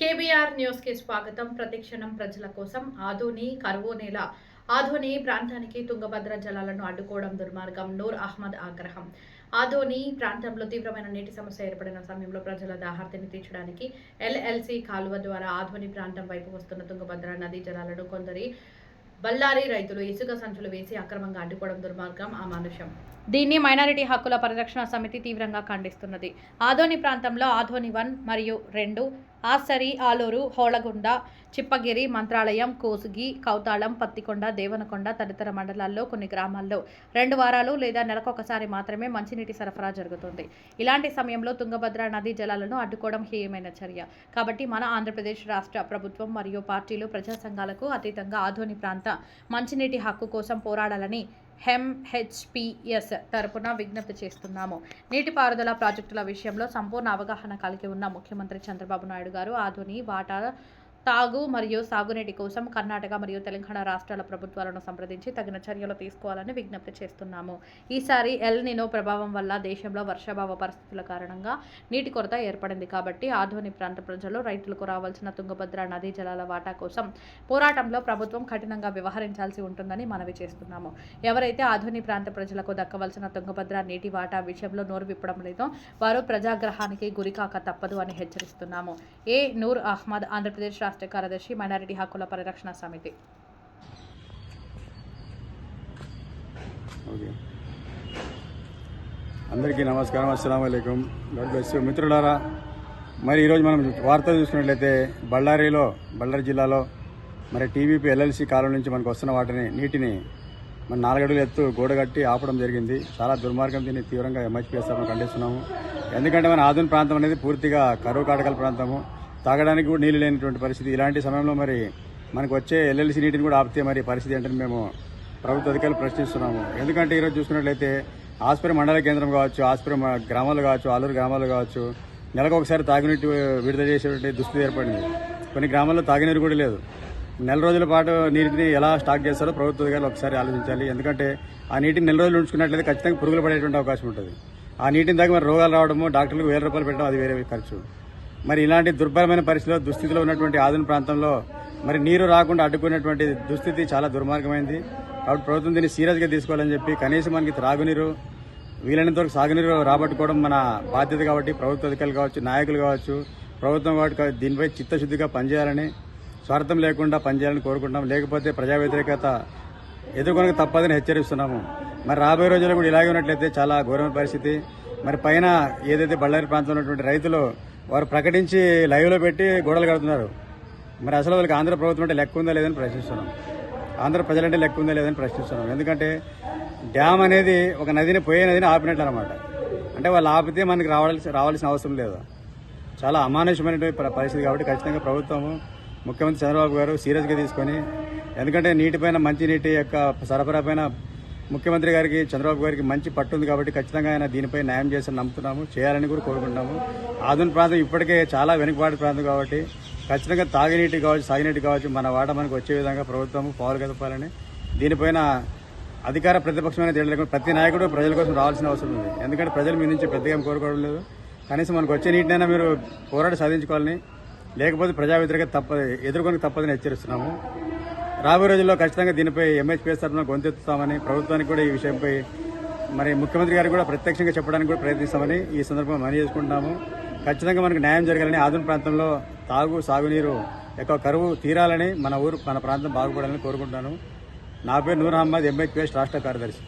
KBR news కి స్వాగతం. ప్రతిక్షణం ప్రజల కోసం. ఆదోని కరువు నేల. ఆదోని ప్రాంతానికి తుంగభద్ర జలాలను అడ్డుకోవడం దుర్మార్గం. నూర్ అహ్మద్ ఆగ్రహం. ఆదోని ప్రాంతంలో తీవ్రమైన నీటి సమస్య ఏర్పడిన సమయంలో ప్రజల దాహార్తిని తీర్చడానికి ఎల్ఎల్సి కాలువ ద్వారా ఆదోని ప్రాంతం వైపు వస్తున్న తుంగభద్ర నదీ జలాలను కొందరి బళ్ళారి రైతులు ఇసుక సంచులు వేసి అక్రమంగా అడ్డుకోవడం దుర్మార్గం, అమానుషం. దీన్ని మైనారిటీ హక్కుల పరిరక్షణ సమితి తీవ్రంగా ఖండిస్తున్నది. ఆదోని ప్రాంతంలో ఆదోని 1 మరియు 2, ఆసరి, ఆలూరు, హోళగుండ, చిప్పగిరి, మంత్రాలయం, కోసుగి, కౌతాళం, పత్తికొండ, దేవనకొండ తదితర మండలాల్లో కొన్ని గ్రామాల్లో 2 వారాలు లేదా నెలకొకసారి మాత్రమే మంచినీటి సరఫరా జరుగుతుంది. ఇలాంటి సమయంలో తుంగభద్ర నదీ జలాలను అడ్డుకోవడం హేయమైన చర్య. కాబట్టి మన ఆంధ్రప్రదేశ్ రాష్ట్ర ప్రభుత్వం మరియు పార్టీలు ప్రజా సంఘాలకు అతీతంగా ఆదోని ప్రాంత మంచినీటి హక్కు కోసం పోరాడాలని ఎంహెచ్పిఎస్ తరపున విజ్ఞప్తి చేస్తున్నాము. నీటిపారుదల ప్రాజెక్టుల విషయంలో సంపూర్ణ అవగాహన కలిగి ఉన్న ముఖ్యమంత్రి చంద్రబాబు నాయుడు గారు ఆదోని వాటా తాగు మరియు సాగునీటి కోసం కర్ణాటక మరియు తెలంగాణ రాష్ట్రాల ప్రభుత్వాలను సంప్రదించి తగిన చర్యలు తీసుకోవాలని విజ్ఞప్తి చేస్తున్నాము. ఈసారి ఎల్ నినో ప్రభావం వల్ల దేశంలో వర్షాభావ పరిస్థితుల కారణంగా నీటి కొరత ఏర్పడింది. కాబట్టి ఆదోని ప్రాంత ప్రజలు, రైతులకు రావాల్సిన తుంగభద్ర నదీ జలాల వాటా కోసం పోరాటంలో ప్రభుత్వం కఠినంగా వ్యవహరించాల్సి ఉంటుందని మనవి చేస్తున్నాము. ఎవరైతే ఆదోని ప్రాంత ప్రజలకు దక్కవలసిన తుంగభద్ర నీటి వాటా విషయంలో నోరు విప్పడం లేదో వారు ప్రజాగ్రహానికి గురికాక తప్పదు అని హెచ్చరిస్తున్నాము. ఏ నూర్ అహ్మద్, ఆంధ్రప్రదేశ్ రాష్ట్ర కార్యదర్శి, మైనారిటీ హక్కుల పరిరక్షణ సమితి. అందరికీ నమస్కారం. అస్సలాము అలైకుం. God bless you. మిత్రులారా, మరి ఈరోజు మనం వార్తలు చూసుకున్నట్లయితే బళ్ళారి జిల్లాలో మరి టీవీపీ ఎల్ఎల్సి కాలం నుంచి మనకు వస్తున్న నీటిని మన 4 అడుగుల ఎత్తు గోడ కట్టి ఆపడం జరిగింది. చాలా దుర్మార్గం. దీన్ని తీవ్రంగా ఎంహెచ్పిఎస్ ఖండిస్తున్నాము. ఎందుకంటే మన ఆదోని ప్రాంతం అనేది పూర్తిగా కరువు కాటకల ప్రాంతము. తాగడానికి కూడా నీళ్ళు లేనటువంటి పరిస్థితి. ఇలాంటి సమయంలో మరి మనకు వచ్చే ఎల్ఎల్సి నీటిని కూడా ఆపితే మరి పరిస్థితి ఏంటని మేము ప్రభుత్వ అధికారులు ప్రశ్నిస్తున్నాము. ఎందుకంటే ఈరోజు చూసుకున్నట్లయితే ఆస్పరి మండల కేంద్రం కావచ్చు, ఆస్పరి గ్రామాలు కావచ్చు, ఆలూరు గ్రామాలు కావచ్చు, నెలకు ఒకసారి తాగునీటి విడుదల చేసేటువంటి దుస్థితి ఏర్పడింది. కొన్ని గ్రామాల్లో తాగునీరు కూడా లేదు. నెల రోజుల పాటు నీటిని ఎలా స్టాక్ చేస్తారో ప్రభుత్వ అధికారులు ఒకసారి ఆలోచించాలి. ఎందుకంటే ఆ నీటిని నెల రోజులు ఉంచుకున్నట్లయితే ఖచ్చితంగా పురుగులు పడేటువంటి అవకాశం ఉంటుంది. ఆ నీటిని తాగి మరి రోగాలు రావడము, డాక్టర్లకు 1000 రూపాయలు పెట్టడం అది వేరే ఖర్చు. మరి ఇలాంటి దుర్భరమైన పరిస్థితిలో దుస్థితిలో ఉన్నటువంటి ఆదోని ప్రాంతంలో మరి నీరు రాకుండా అడ్డుకునేటువంటి దుస్థితి చాలా దుర్మార్గమైంది. కాబట్టి ప్రభుత్వం దీన్ని సీరియస్గా తీసుకోవాలని చెప్పి కనీసం మనకి త్రాగునీరు, వీలైనంత వరకు సాగునీరు రాబట్టుకోవడం మన బాధ్యత. కాబట్టి ప్రభుత్వ అధికారులు కావచ్చు, నాయకులు కావచ్చు, ప్రభుత్వం కాబట్టి దీనిపై చిత్తశుద్ధిగా పనిచేయాలని, స్వార్థం లేకుండా పనిచేయాలని కోరుకుంటున్నాం. లేకపోతే ప్రజా వ్యతిరేకత ఎదుర్కొనక తప్పదని హెచ్చరిస్తున్నాము. మరి రాబోయే రోజుల్లో కూడా ఇలాగే ఉన్నట్లయితే చాలా ఘోరమైన పరిస్థితి. మరి పైన ఏదైతే బళ్ళారి ప్రాంతంలో ఉన్నటువంటి రైతులు వారు ప్రకటించి లైవ్లో పెట్టి గోడలు కడుతున్నారు. మరి అసలు వాళ్ళకి ఆంధ్ర ప్రభుత్వం అంటే లెక్క ఉందా లేదని ప్రశ్నిస్తున్నాం. ఆంధ్ర ప్రజలంటే లెక్క ఉందా లేదని ప్రశ్నిస్తున్నాం. ఎందుకంటే డ్యామ్ అనేది ఒక పోయే నదిని ఆపినట్లు అనమాట. అంటే వాళ్ళు ఆపితే మనకి రావాల్సిన అవసరం లేదు. చాలా అమానుషమైనటువంటి పరిస్థితి. కాబట్టి ఖచ్చితంగా ప్రభుత్వము, ముఖ్యమంత్రి చంద్రబాబు గారు సీరియస్గా తీసుకొని, ఎందుకంటే నీటిపైన, మంచినీటి యొక్క సరఫరా పైన ముఖ్యమంత్రి గారికి, చంద్రబాబు గారికి మంచి పట్టు ఉంది. కాబట్టి ఖచ్చితంగా ఆయన దీనిపై న్యాయం చేసి నమ్ముతున్నాము, చేయాలని కూడా కోరుకుంటున్నాము. ఆదోని ప్రాంతం ఇప్పటికే చాలా వెనుకబాటు ప్రాంతం. కాబట్టి ఖచ్చితంగా తాగునీటి కావచ్చు, సాగునీటి కావచ్చు, మన వాట మనకు వచ్చే విధంగా ప్రభుత్వం పాలు కదపాలని, దీనిపైన అధికార ప్రతిపక్షమైన తేడా లేకుండా ప్రతి నాయకుడు ప్రజల కోసం రావాల్సిన అవసరం ఉంది. ఎందుకంటే ప్రజలు మీ నుంచి పెద్దగా ఏం కోరుకోవడం లేదు. కనీసం మనకు వచ్చే నీటినైనా మీరు పోరాడి సాధించుకోవాలని, లేకపోతే ప్రజా వ్యతిరేకత ఎదుర్కొని తప్పదని హెచ్చరిస్తున్నాము. రాబోయే రోజుల్లో ఖచ్చితంగా దీనిపై ఎంహెచ్పిఎస్ తరఫున గొంతెత్తుతామని, ప్రభుత్వానికి కూడా ఈ విషయంపై మరి ముఖ్యమంత్రి గారికి కూడా ప్రత్యక్షంగా చెప్పడానికి కూడా ప్రయత్నిస్తామని ఈ సందర్భంగా మనం చేసుకుంటున్నాము. ఖచ్చితంగా మనకు న్యాయం జరగాలని, ఆదోని ప్రాంతంలో సాగునీరు ఎక్కువ కరువు తీరాలని, మన ప్రాంతం బాగుపడాలని కోరుకుంటున్నాను. నా పేరు నూర్ అహ్మద్, ఎంహెచ్పిఎస్ రాష్ట్ర కార్యదర్శి.